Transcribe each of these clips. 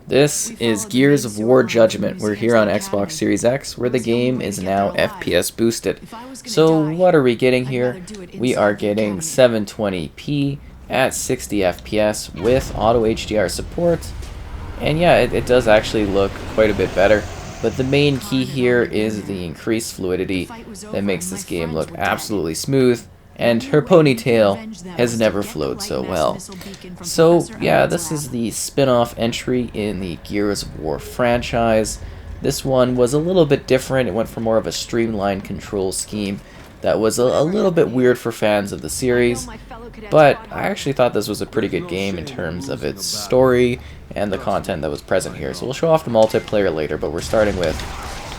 This is Gears of War Judgment. We're here on Xbox Series X, where the game is now FPS boosted. So what are we getting here? We are getting 720p at 60 FPS with auto HDR support. And yeah, it does actually look quite a bit better. But the main key here is the increased fluidity that makes this game look absolutely smooth. And her ponytail has never flowed so well. So yeah, this is the spin-off entry in the Gears of War franchise. This one was a little bit different. It went for more of a streamlined control scheme that was a little bit weird for fans of the series. But I actually thought this was a pretty good game in terms of its story and the content that was present here. So we'll show off the multiplayer later, but we're starting with,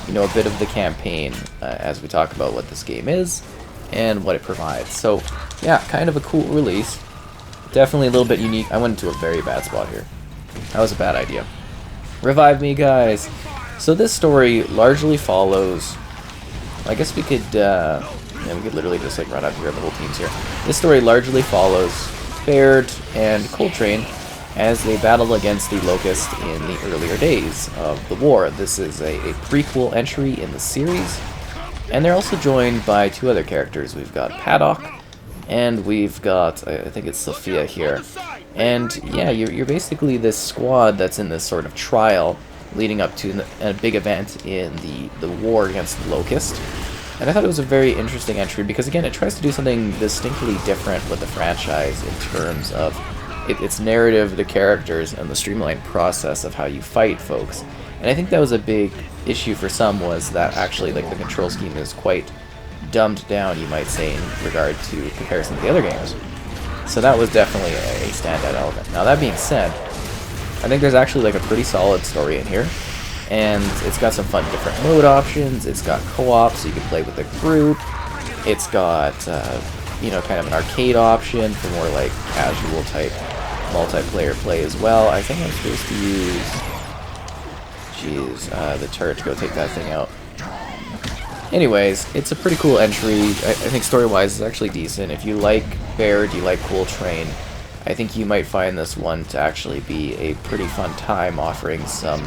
a bit of the campaign as we talk about what this game is and what it provides. So yeah, kind of a cool release. Definitely a little bit unique. I went into a very bad spot here. That was a bad idea. Revive me, guys. So this story largely follows, I guess we could literally just like run up here, little teams here. This story largely follows Baird and Coltrane as they battle against the Locust in the earlier days of the war. This is a prequel entry in the series. And they're also joined by two other characters. We've got Paddock, and we've got, I think it's Sophia here. And yeah, you're basically this squad that's in this sort of trial leading up to a big event in the war against the Locust. And I thought it was a very interesting entry because, again, it tries to do something distinctly different with the franchise in terms of its narrative, the characters, and the streamlined process of how you fight folks. And I think that was a big issue for some, was that actually like the control scheme is quite dumbed down, you might say, in regard to comparison to the other games. So that was definitely a standout element. Now that being said, I think there's actually like a pretty solid story in here, and it's got some fun different mode options. It's got co-op, so you can play with a group. It's got kind of an arcade option for more like casual type multiplayer play as well. I think I'm supposed to use the turret to go take that thing out. Anyways, it's a pretty cool entry. I think story-wise it's actually decent. If you like Baird, you like Coltrane, I think you might find this one to actually be a pretty fun time, offering some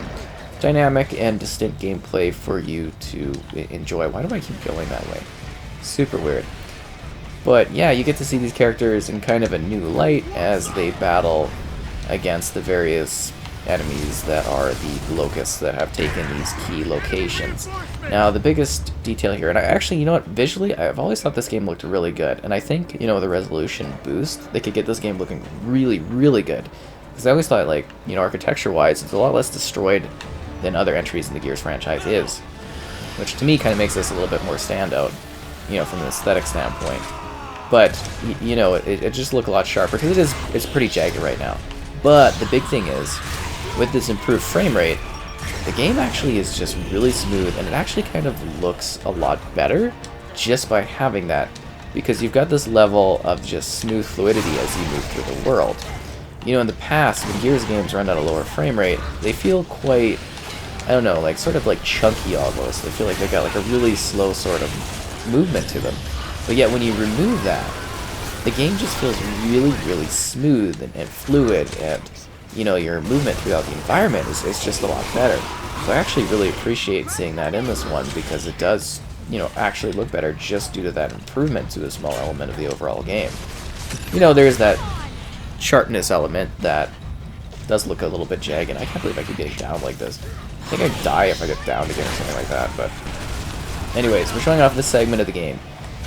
dynamic and distinct gameplay for you to enjoy. Why do I keep going that way? Super weird. But yeah, you get to see these characters in kind of a new light as they battle against the various enemies that are the Locusts that have taken these key locations. Now, the biggest detail here, and actually, visually, I've always thought this game looked really good, and I think, with a resolution boost, they could get this game looking really, really good. Because I always thought, like, architecture-wise, it's a lot less destroyed than other entries in the Gears franchise is, which to me kind of makes this a little bit more standout, from an aesthetic standpoint. But, it just looked a lot sharper, because it's pretty jagged right now. But the big thing is, with this improved frame rate, the game actually is just really smooth, and it actually kind of looks a lot better just by having that, because you've got this level of just smooth fluidity as you move through the world. In the past, when Gears games run at a lower frame rate, they feel quite, I don't know, like sort of like chunky almost. They feel like they've got like a really slow sort of movement to them. But yet when you remove that, the game just feels really, really smooth and fluid, and your movement throughout the environment is just a lot better. So I actually really appreciate seeing that in this one, because it does, actually look better just due to that improvement to a small element of the overall game. There's that sharpness element that does look a little bit jagged. I can't believe I keep getting down like this. I think I'd die if I get down again or something like that, but anyways, we're showing off this segment of the game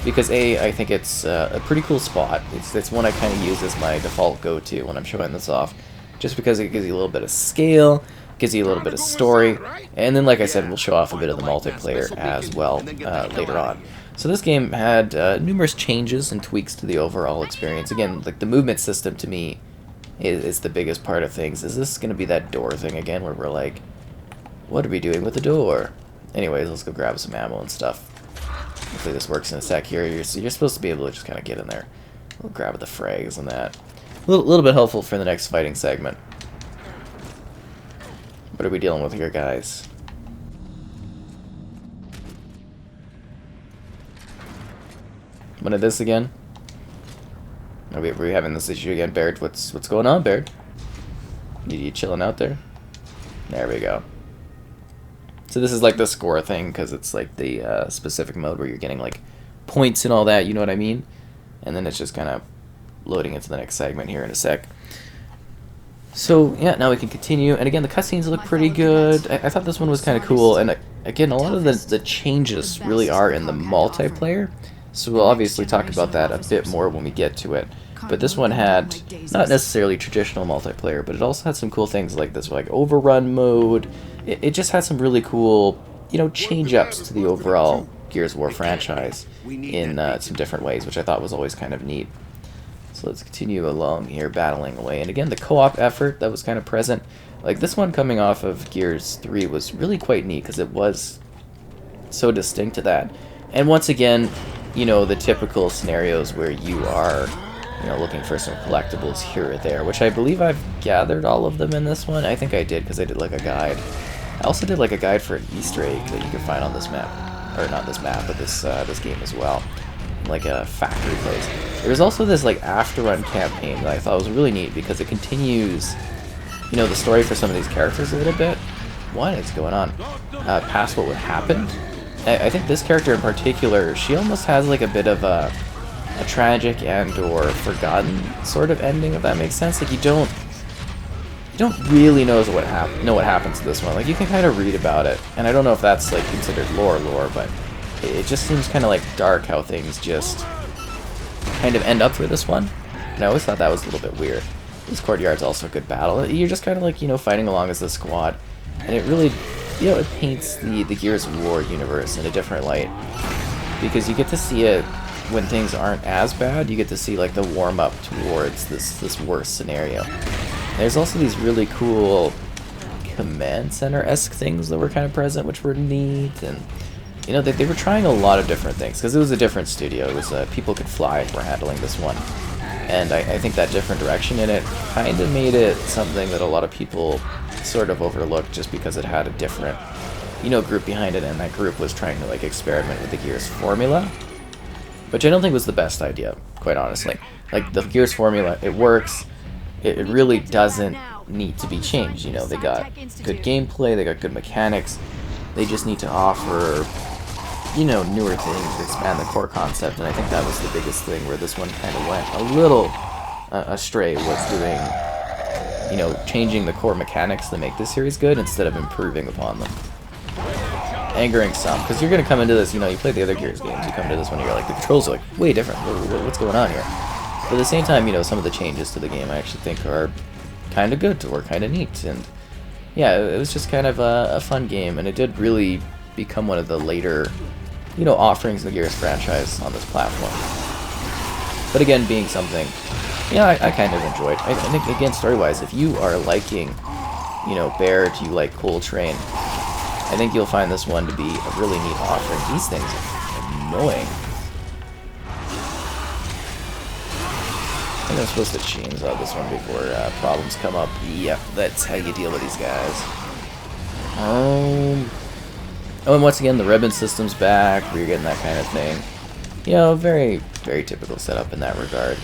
because I think it's a pretty cool spot. It's one I kind of use as my default go-to when I'm showing this off, just because it gives you a little bit of scale, gives you a little bit of story, and then, like I said, we'll show off a bit of the multiplayer as well later on. So this game had numerous changes and tweaks to the overall experience. Again, like the movement system to me is the biggest part of things. Is this going to be that door thing again where we're like, what are we doing with the door? Anyways, let's go grab some ammo and stuff. Hopefully this works in a sec here. You're supposed to be able to just kind of get in there. We'll grab the frags and that. A little bit helpful for the next fighting segment. What are we dealing with here, guys? What is this again? Are we having this issue again, Baird? What's going on, Baird? You chilling out there? There we go. So this is like the score thing, because it's like the specific mode where you're getting like points and all that, you know what I mean? And then it's just kind of loading into the next segment here in a sec. So yeah, now we can continue, and again, the cutscenes look pretty good. I thought this one was kind of cool, and again, a lot of the changes really are in the multiplayer, so we'll obviously talk about that a bit more when we get to it. But this one had not necessarily traditional multiplayer, but it also had some cool things like this, like Overrun mode. It just had some really cool, you know, change-ups to the overall Gears of War franchise in some different ways, which I thought was always kind of neat. So let's continue along here, battling away. And again, the co-op effort that was kind of present. Like this one coming off of Gears 3 was really quite neat because it was so distinct to that. And once again, you know, the typical scenarios where you are, you know, looking for some collectibles here or there, which I believe I've gathered all of them in this one. I think I did because I did like a guide. I also did like a guide for an Easter egg that you can find on this map. Or not this map, but this game as well. Like a factory place. There's also this like Afterrun campaign that I thought was really neat because it continues, you know, the story for some of these characters a little bit. What is going on? Past what would happen. I think this character in particular, she almost has like a bit of a tragic and or forgotten sort of ending, if that makes sense. Like you don't really know what happens to this one. Like you can kind of read about it, and I don't know if that's like considered lore, but it just seems kind of like dark how things just kind of end up for this one. And I always thought that was a little bit weird. This courtyard's also a good battle. You're just kind of like, you know, fighting along as a squad, and it really, you know, it paints the Gears of War universe in a different light because you get to see it when things aren't as bad. You get to see like the warm up towards this worst scenario. There's also these really cool command center-esque things that were kind of present, which were neat, and you know, they were trying a lot of different things because it was a different studio. It was People Could Fly were handling this one, and I think that different direction in it kind of made it something that a lot of people sort of overlooked just because it had a different, you know, group behind it, and that group was trying to like experiment with the Gears formula, which I don't think was the best idea, quite honestly. Like the Gears formula, it works. It really doesn't need to be changed. You know, they got good gameplay, they got good mechanics. They just need to offer, you know, newer things to expand the core concept, and I think that was the biggest thing where this one kind of went a little astray, was doing, you know, changing the core mechanics to make this series good instead of improving upon them. Angering some, because you're going to come into this, you know, you play the other Gears games, you come to this one and you're like, the controls are like way different, what's going on here? But at the same time, you know, some of the changes to the game I actually think are kind of good or kind of neat, and yeah, it was just kind of a fun game, and it did really become one of the later, you know, offerings of the Gears franchise on this platform. But again, being something, yeah, I kind of enjoyed. I think, again, story-wise, if you are liking, you know, Bear, do you like Cool Train, I think you'll find this one to be a really neat offering. These things are annoying. I think I'm supposed to chainsaw this one before problems come up. Yep, that's how you deal with these guys. Oh, and once again, the ribbon system's back, where you're getting that kind of thing. You know, very, very typical setup in that regard.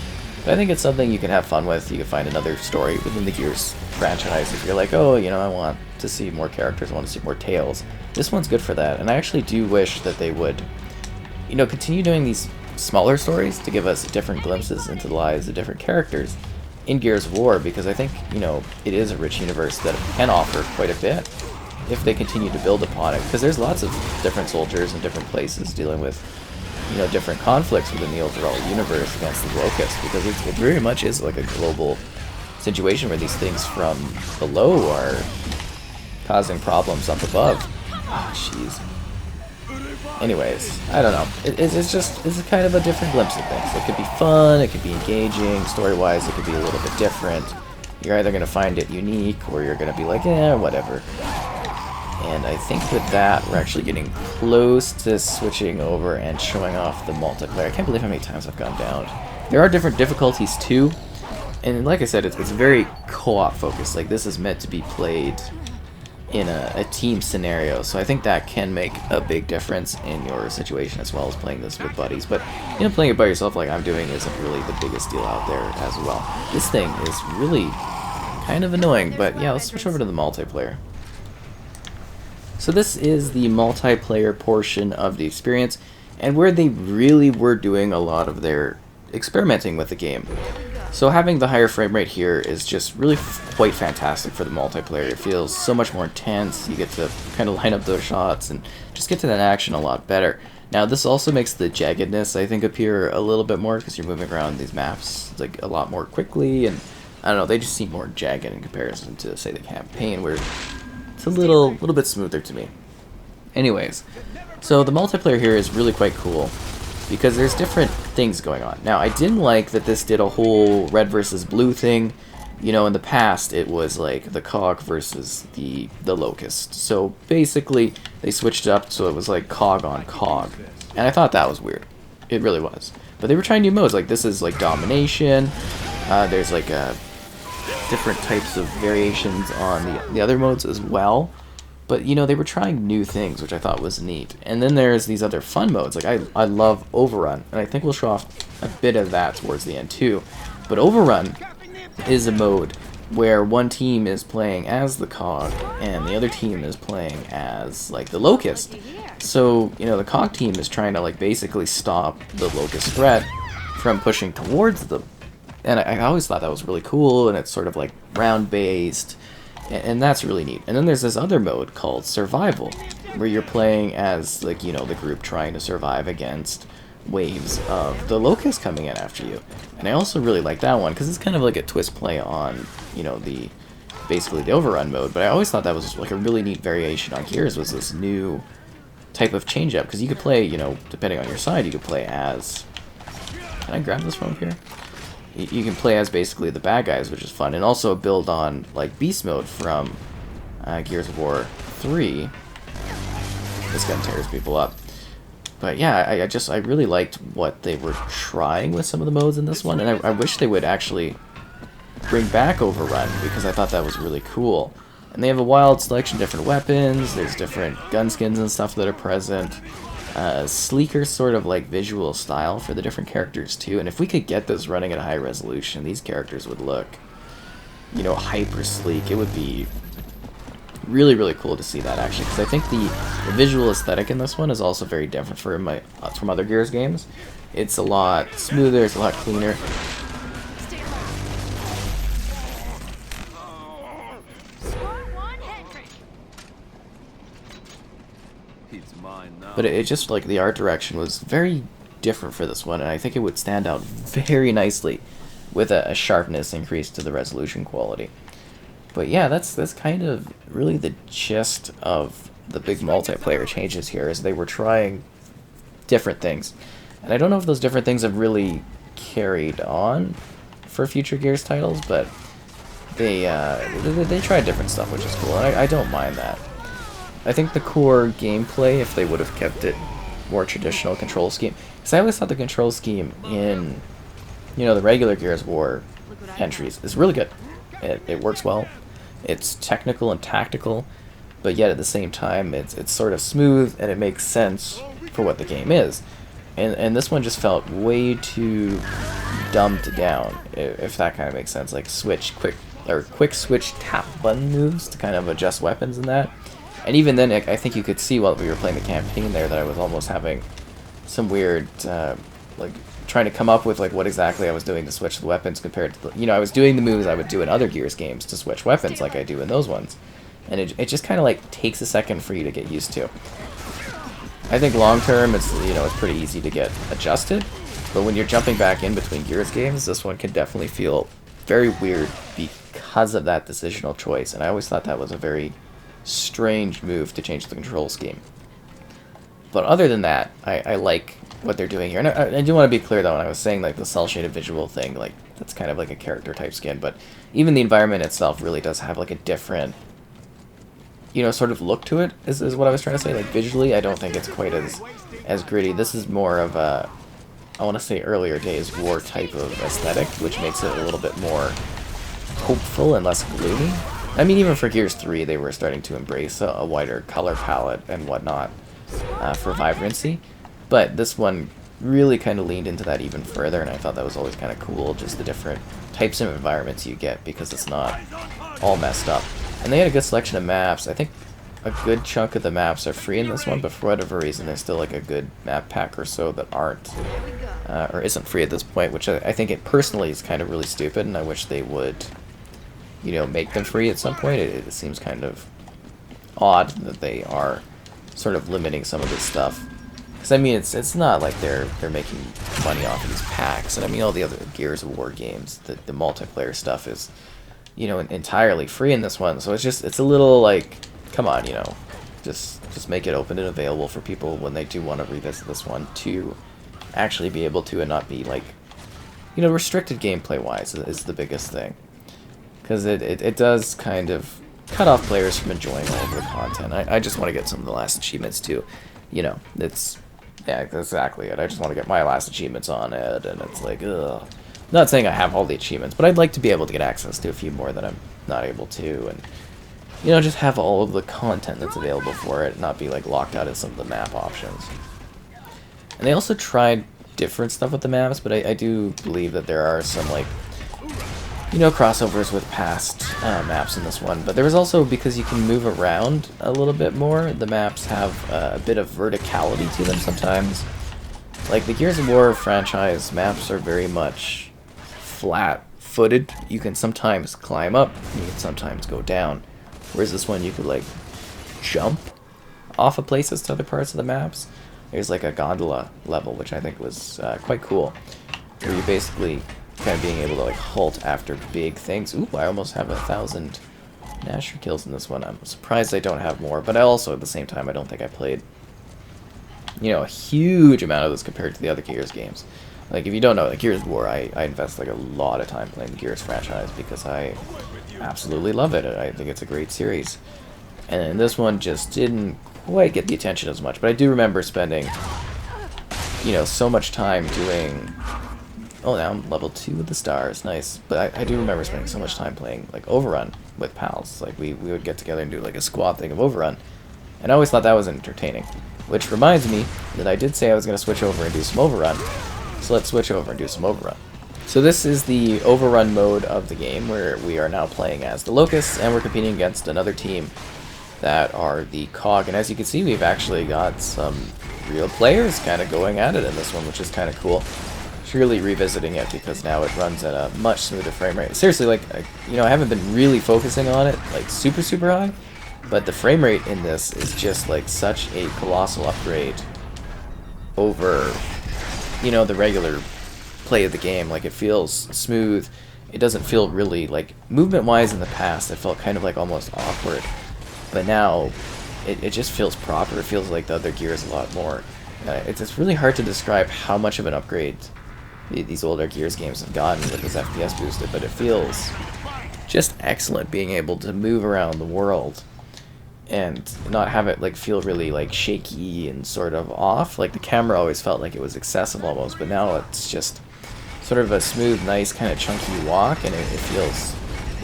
But I think it's something you can have fun with. You can find another story within the Gears franchise if you're like, oh, you know, I want to see more characters, I want to see more tales. This one's good for that, and I actually do wish that they would, you know, continue doing these smaller stories to give us different glimpses into the lives of different characters in Gears of War, because I think, you know, it is a rich universe that can offer quite a bit if they continue to build upon it, because there's lots of different soldiers in different places dealing with, you know, different conflicts within the overall universe against the Locust, because it very much is like a global situation where these things from below are causing problems up above. Oh, jeez. Anyways, I don't know. It's kind of a different glimpse of things. It could be fun, it could be engaging, story-wise it could be a little bit different. You're either going to find it unique, or you're going to be like, eh, whatever. And I think with that, we're actually getting close to switching over and showing off the multiplayer. I can't believe how many times I've gone down. There are different difficulties too, and like I said, it's very co-op focused. Like, this is meant to be played in a team scenario, so I think that can make a big difference in your situation as well as playing this with buddies. But, you know, playing it by yourself like I'm doing isn't really the biggest deal out there as well. This thing is really kind of annoying, but yeah, let's switch over to the multiplayer. So this is the multiplayer portion of the experience, and where they really were doing a lot of their experimenting with the game. So having the higher frame rate here is just really quite fantastic for the multiplayer. It feels so much more intense. You get to kind of line up those shots and just get to that action a lot better. Now this also makes the jaggedness, I think, appear a little bit more because you're moving around these maps like a lot more quickly, and I don't know, they just seem more jagged in comparison to, say, the campaign, where it's a little bit smoother to me. Anyways, so the multiplayer here is really quite cool because there's different things going on. Now, I didn't like that this did a whole red versus blue thing. You know, in the past, it was like the cog versus the Locust. So basically, they switched it up so it was like cog on cog. And I thought that was weird. It really was. But they were trying new modes. Like, this is like domination. There's like different types of variations on the other modes as well. But, you know, they were trying new things, which I thought was neat. And then there's these other fun modes. Like, I love Overrun, and I think we'll show off a bit of that towards the end, too. But Overrun is a mode where one team is playing as the cog, and the other team is playing as, like, the Locust. So, you know, the cog team is trying to, like, basically stop the Locust threat from pushing towards them. And I always thought that was really cool, and it's sort of, like, round-based. And that's really neat. And then there's this other mode called Survival, where you're playing as, like, you know, the group trying to survive against waves of the Locust coming in after you. And I also really like that one, because it's kind of like a twist play on, you know, basically the Overrun mode. But I always thought that was, like, a really neat variation on Gears, was this new type of change-up. Because you could play, you know, depending on your side, you could play as... Can I grab this from up here? You can play as basically the bad guys, which is fun, and also build on, like, Beast Mode from Gears of War 3. This gun tears people up. But yeah, I really liked what they were trying with some of the modes in this one, and I wish they would actually bring back Overrun, because I thought that was really cool. And they have a wild selection of different weapons, there's different gun skins and stuff that are present. Sleeker sort of like visual style for the different characters too, and if we could get this running at a high resolution, these characters would look, you know, hyper sleek. It would be really, really cool to see that, actually, because I think the visual aesthetic in this one is also very different from other Gears games. It's a lot smoother, it's a lot cleaner. But it just, like, the art direction was very different for this one, and I think it would stand out very nicely with a sharpness increase to the resolution quality. But yeah, that's kind of really the gist of the big multiplayer changes here, is they were trying different things. And I don't know if those different things have really carried on for future Gears titles, but they tried different stuff, which is cool, and I don't mind that. I think the core gameplay, if they would have kept it more traditional control scheme, because I always thought the control scheme in, you know, the regular Gears of War entries is really good. It works well. It's technical and tactical, but yet at the same time, it's sort of smooth and it makes sense for what the game is. And this one just felt way too dumbed down, if that kind of makes sense. Like quick switch tap button moves to kind of adjust weapons and that. And even then, I think you could see while we were playing the campaign there that I was almost having some weird, like, trying to come up with, like, what exactly I was doing to switch the weapons compared to, you know, I was doing the moves I would do in other Gears games to switch weapons like I do in those ones. And it just kind of, like, takes a second for you to get used to. I think long term, it's, you know, it's pretty easy to get adjusted. But when you're jumping back in between Gears games, this one can definitely feel very weird because of that decisional choice. And I always thought that was a very strange move to change the control scheme. But other than that, I like what they're doing here. And I do want to be clear, though, when I was saying, like, the cel-shaded visual thing, like, that's kind of like a character type skin, but even the environment itself really does have, like, a different, you know, sort of look to it, is what I was trying to say. Like, visually, I don't think it's quite as gritty. This is more of a, I want to say, earlier days war type of aesthetic, which makes it a little bit more hopeful and less gloomy. I mean, even for Gears 3, they were starting to embrace a wider color palette and whatnot for vibrancy. But this one really kind of leaned into that even further, and I thought that was always kind of cool, just the different types of environments you get, because it's not all messed up. And they had a good selection of maps. I think a good chunk of the maps are free in this one, but for whatever reason, there's still like a good map pack or so that aren't, or isn't free at this point, which I think it personally is kind of really stupid, and I wish they would, you know, make them free at some point. It seems kind of odd that they are sort of limiting some of this stuff. Because I mean, it's not like they're making money off of these packs, and I mean all the other Gears of War games, the multiplayer stuff is, you know, entirely free in this one. So it's a little like, come on, you know, just make it open and available for people when they do want to revisit this one to actually be able to, and not be like, you know, restricted gameplay wise is the biggest thing, because it does kind of cut off players from enjoying all of the content. I just want to get some of the last achievements too, you know, it's, yeah, that's exactly it. I just want to get my last achievements on it, and it's like, ugh. Not saying I have all the achievements, but I'd like to be able to get access to a few more that I'm not able to, and, you know, just have all of the content that's available for it, not be like locked out of some of the map options. And they also tried different stuff with the maps, but I do believe that there are some, like, you know, crossovers with past maps in this one. But there was also, because you can move around a little bit more, the maps have a bit of verticality to them sometimes. Like the Gears of War franchise maps are very much flat-footed. You can sometimes climb up, you can sometimes go down. Whereas this one, you could like jump off of places to other parts of the maps. There's like a gondola level, which I think was quite cool, where you're basically kind of being able to like halt after big things. Ooh, I almost have 1,000 Nasher kills in this one. I'm surprised I don't have more, but I also, at the same time, I don't think I played, you know, a huge amount of this compared to the other Gears games. Like, if you don't know, like Gears of War, I invest like a lot of time playing the Gears franchise because I absolutely love it. I think it's a great series. And this one just didn't quite get the attention as much, but I do remember spending, you know, so much time doing... Oh, now I'm level 2 with the stars, nice. But I do remember spending so much time playing, like, Overrun with pals. Like, we would get together and do, like, a squad thing of Overrun. And I always thought that was entertaining. Which reminds me that I did say I was going to switch over and do some Overrun. So let's switch over and do some Overrun. So this is the Overrun mode of the game, where we are now playing as the Locusts, and we're competing against another team that are the COG. And as you can see, we've actually got some real players kind of going at it in this one, which is kind of cool. Really revisiting it because now it runs at a much smoother frame rate. Seriously, like, you know, I haven't been really focusing on it like super high, but the frame rate in this is just like such a colossal upgrade over, you know, the regular play of the game. Like, it feels smooth. It doesn't feel really, like, movement wise in the past it felt kind of like almost awkward, but now it just feels proper. It feels like the other Gears a lot more. It's really hard to describe how much of an upgrade these older Gears games have gotten with this FPS boosted, but it feels just excellent being able to move around the world and not have it like feel really like shaky and sort of off. Like, the camera always felt like it was excessive almost, but now it's just sort of a smooth, nice kind of chunky walk, and it feels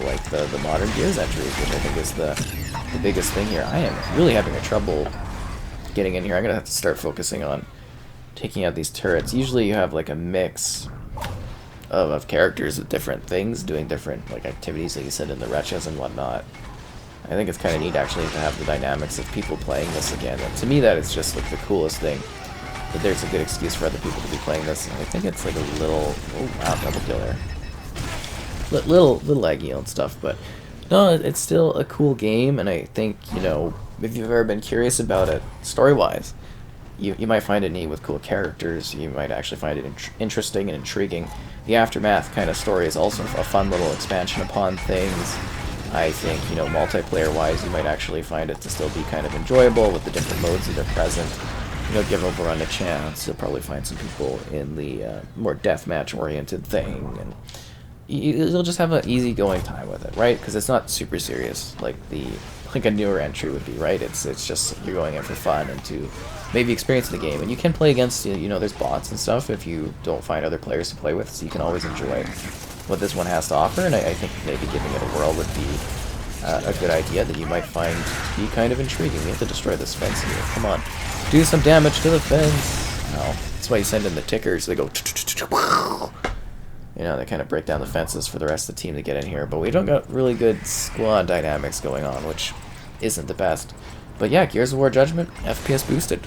like the modern Gears entries, which I think is the biggest thing here. I am really having a trouble getting in here. I'm gonna have to start focusing on taking out these turrets. Usually you have like a mix of characters with different things, doing different like activities, like you said, in the wretches and whatnot. I think it's kind of neat actually to have the dynamics of people playing this again. And to me, that is just like the coolest thing. That there's a good excuse for other people to be playing this. And I think it's like a little, oh wow, double kill there. Little laggy and stuff, but no, it's still a cool game. And I think, you know, if you've ever been curious about it story-wise, you might find it neat with cool characters. You might actually find it interesting and intriguing. The Aftermath kind of story is also a fun little expansion upon things. I think, you know, multiplayer-wise, you might actually find it to still be kind of enjoyable with the different modes that are present. You know, give Overrun a chance. You'll probably find some people in the more deathmatch-oriented thing, and you'll just have an easygoing time with it, right? Because it's not super serious like a newer entry would be, right? It's just you're going in for fun and to maybe experience the game, and you can play against, you know, there's bots and stuff if you don't find other players to play with, so you can always enjoy what this one has to offer. And I think maybe giving it a whirl would be a good idea that you might find to be kind of intriguing. We have to destroy this fence here. Come on, do some damage to the fence. No, that's why you send in the tickers. They go, you know, they kind of break down the fences for the rest of the team to get in here. But we don't got really good squad dynamics going on, which isn't the best. But yeah, Gears of War Judgment, FPS boosted.